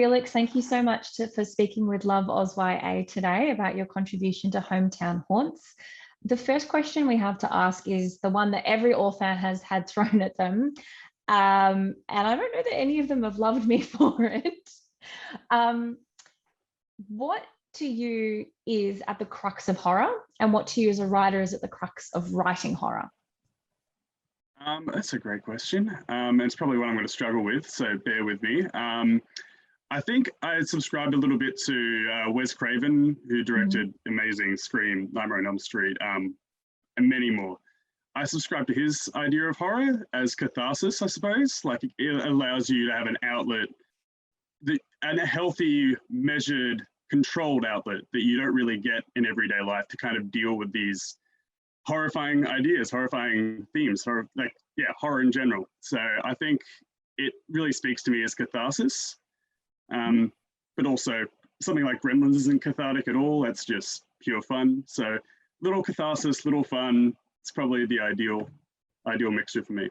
Felix, thank you so much for speaking with Love OzYA today about your contribution to Hometown Haunts. The first question we have to ask is the one that every author has had thrown at them. And I don't know that any of them have loved me for it. What to you is at the crux of horror, and what to you as a writer is at the crux of writing horror? That's a great question. It's probably one I'm going to struggle with, so bear with me. I think I subscribed a little bit to Wes Craven, who directed amazing Scream, Nightmare on Elm Street, and many more. I subscribe to his idea of horror as catharsis, I suppose. Like, it allows you to have an outlet, and a healthy, measured, controlled outlet that you don't really get in everyday life to kind of deal with these horrifying ideas, horrifying themes, horror in general. So I think it really speaks to me as catharsis. But also something like Gremlins isn't cathartic at all. That's just pure fun. So little catharsis, little fun. It's probably the ideal mixture for me.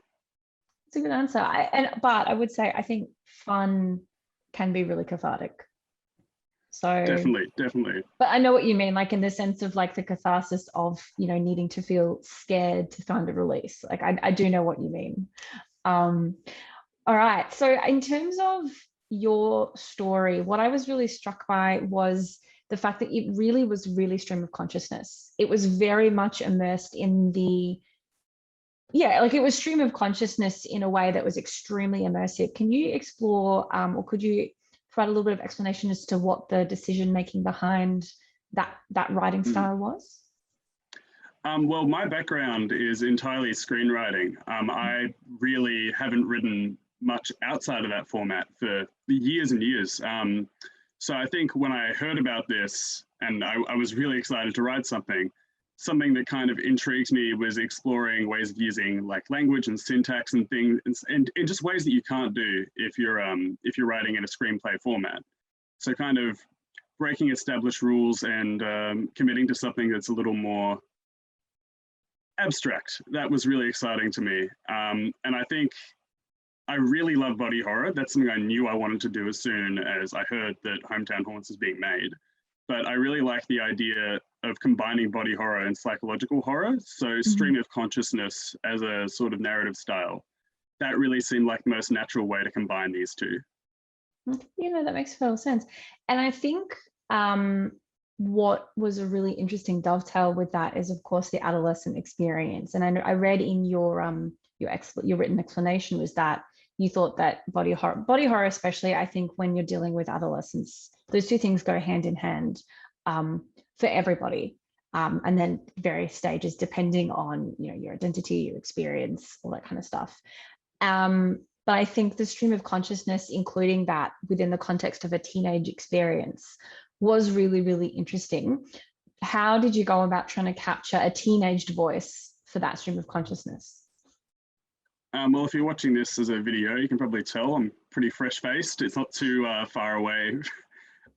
It's a good answer. But I would say I think fun can be really cathartic. So definitely. But I know what you mean, like in the sense of like the catharsis of, needing to feel scared to find a release. Like I do know what you mean. All right. So in terms of your story, what I was really struck by was the fact that it really was stream of consciousness. It was very much immersed in it was stream of consciousness in a way that was extremely immersive. Can you explore, or could you provide a little bit of explanation as to what the decision making behind that writing style was? Well, my background is entirely screenwriting. I really haven't written much outside of that format for years and years. So I think when I heard about this, and I was really excited to write something that kind of intrigues me was exploring ways of using like language and syntax and things, and in just ways that you can't do if you're writing in a screenplay format. So kind of breaking established rules and committing to something that's a little more abstract. That was really exciting to me. And I think I really love body horror. That's something I knew I wanted to do as soon as I heard that Hometown Haunts is being made. But I really like the idea of combining body horror and psychological horror. So stream of consciousness as a sort of narrative style. That really seemed like the most natural way to combine these two. That makes total sense. And I think what was a really interesting dovetail with that is, of course, the adolescent experience. And I read in your written explanation was that you thought that body horror, especially, I think when you're dealing with adolescents, those two things go hand in hand for everybody. And then various stages, depending on, your identity, your experience, all that kind of stuff. But I think the stream of consciousness, including that within the context of a teenage experience, was really, really interesting. How did you go about trying to capture a teenaged voice for that stream of consciousness? Well, if you're watching this as a video, you can probably tell I'm pretty fresh-faced. It's not too far away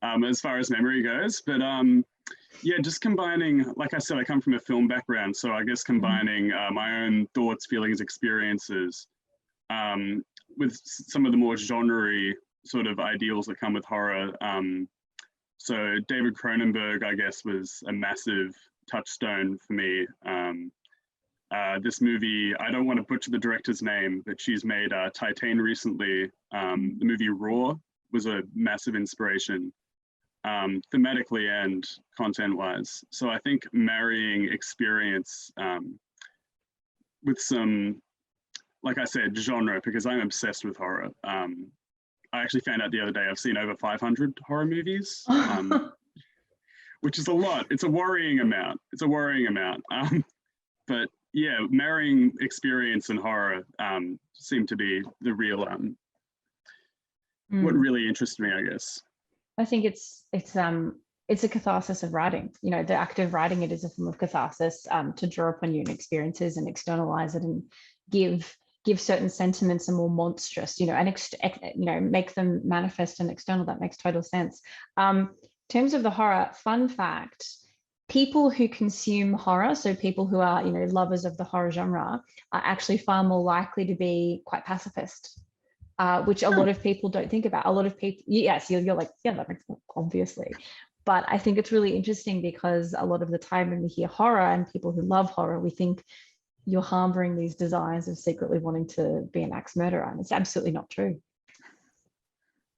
as far as memory goes. But just combining, like I said, I come from a film background. So I guess combining my own thoughts, feelings, experiences with some of the more genre-y sort of ideals that come with horror. So David Cronenberg, I guess, was a massive touchstone for me. This movie, I don't want to butcher the director's name, but she's made Titan recently. The movie Raw was a massive inspiration, thematically and content-wise. So I think marrying experience with some, like I said, genre, because I'm obsessed with horror. I actually found out the other day I've seen over 500 horror movies, which is a lot. It's a worrying amount. But yeah, marrying experience and horror seemed to be the real what really interested me, I guess. I think it's a catharsis of writing. The act of writing it is a form of catharsis to draw upon your own experiences and externalize it and give certain sentiments a more monstrous, and make them manifest and external. That makes total sense. In terms of the horror, fun fact. People who consume horror, so people who are, lovers of the horror genre, are actually far more likely to be quite pacifist. which a lot of people don't think about. A lot of people, yes, you're like, yeah, that makes sense, obviously. But I think it's really interesting because a lot of the time when we hear horror and people who love horror, we think you're harboring these desires of secretly wanting to be an axe murderer. And it's absolutely not true.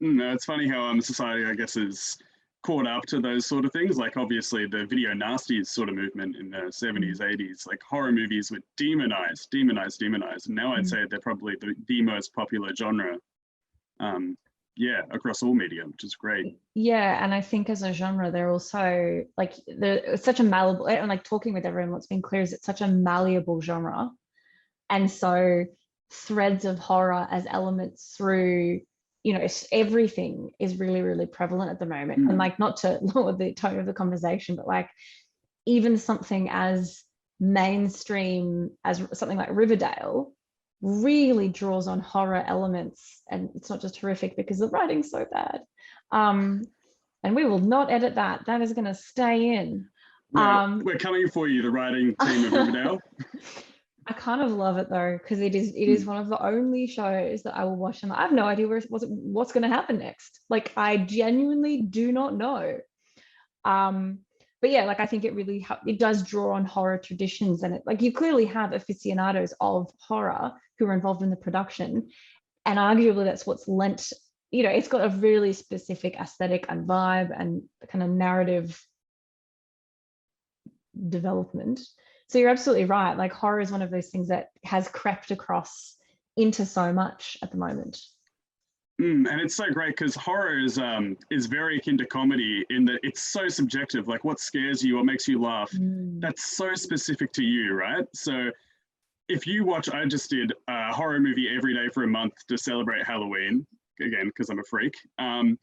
No, it's funny how society, I guess, is caught up to those sort of things. Like obviously the video nasties sort of movement in the 70s, 80s, like horror movies were demonized. And now I'd say they're probably the most popular genre. Yeah, across all media, which is great. Yeah, and I think as a genre, they're also like it's such a malleable, and like talking with everyone, what's been clear is it's such a malleable genre. And so threads of horror as elements through, everything is really, really prevalent at the moment. And like, not to lower the tone of the conversation, but like even something as mainstream as something like Riverdale really draws on horror elements, and it's not just horrific because the writing's so bad. And we will not edit that. That is going to stay in. No, we're coming for you, the writing team of Riverdale. I kind of love it though, because it is one of the only shows that I will watch and I have no idea what's going to happen next. Like I genuinely do not know. But yeah, like I think it does draw on horror traditions, and like you clearly have aficionados of horror who are involved in the production, and arguably that's what's lent. It's got a really specific aesthetic and vibe and kind of narrative development. So you're absolutely right. Like horror is one of those things that has crept across into so much at the moment. And it's so great because horror is very akin to comedy in that it's so subjective. Like what scares you, what makes you laugh, that's so specific to you, right? So if you watch, I just did a horror movie every day for a month to celebrate Halloween, again, because I'm a freak. And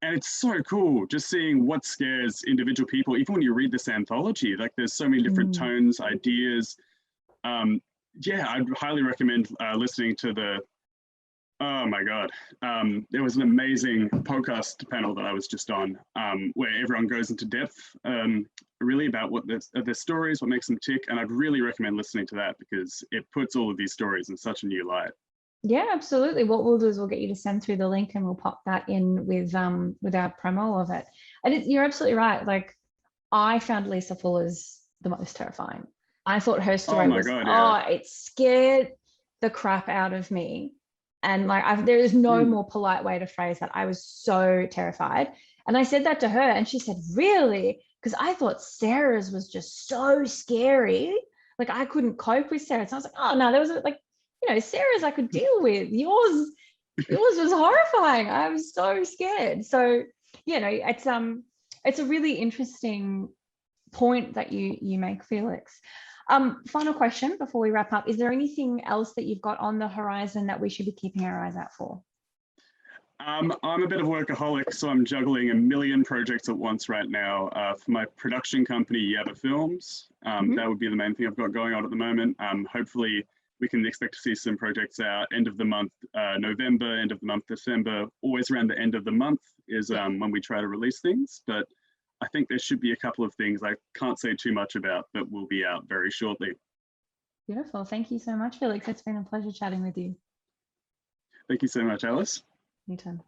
it's so cool just seeing what scares individual people. Even when you read this anthology, like there's so many different tones, ideas. Yeah, I'd highly recommend listening to oh my God. There was an amazing podcast panel that I was just on where everyone goes into depth really about what their stories, what makes them tick. And I'd really recommend listening to that because it puts all of these stories in such a new light. Yeah, absolutely. What we'll do is we'll get you to send through the link and we'll pop that in with our promo of it. And you're absolutely right. Like I found Lisa Fuller's the most terrifying. I thought her story it scared the crap out of me. And like there is no more polite way to phrase that. I was so terrified. And I said that to her and she said, really? Because I thought Sarah's was just so scary. Like I couldn't cope with Sarah's. So I was like, oh no, there was like, Sarah's I could deal with. Yours was horrifying. I was so scared. So, it's a really interesting point that you make, Felix. Final question before we wrap up. Is there anything else that you've got on the horizon that we should be keeping our eyes out for? I'm a bit of a workaholic, so I'm juggling a million projects at once right now. For my production company, Yabba Films, that would be the main thing I've got going on at the moment. Hopefully, we can expect to see some projects out end of the month, November, end of the month, December. Always around the end of the month is when we try to release things. But I think there should be a couple of things I can't say too much about, but will be out very shortly. Beautiful. Thank you so much, Felix. It's been a pleasure chatting with you. Thank you so much, Alice. Anytime.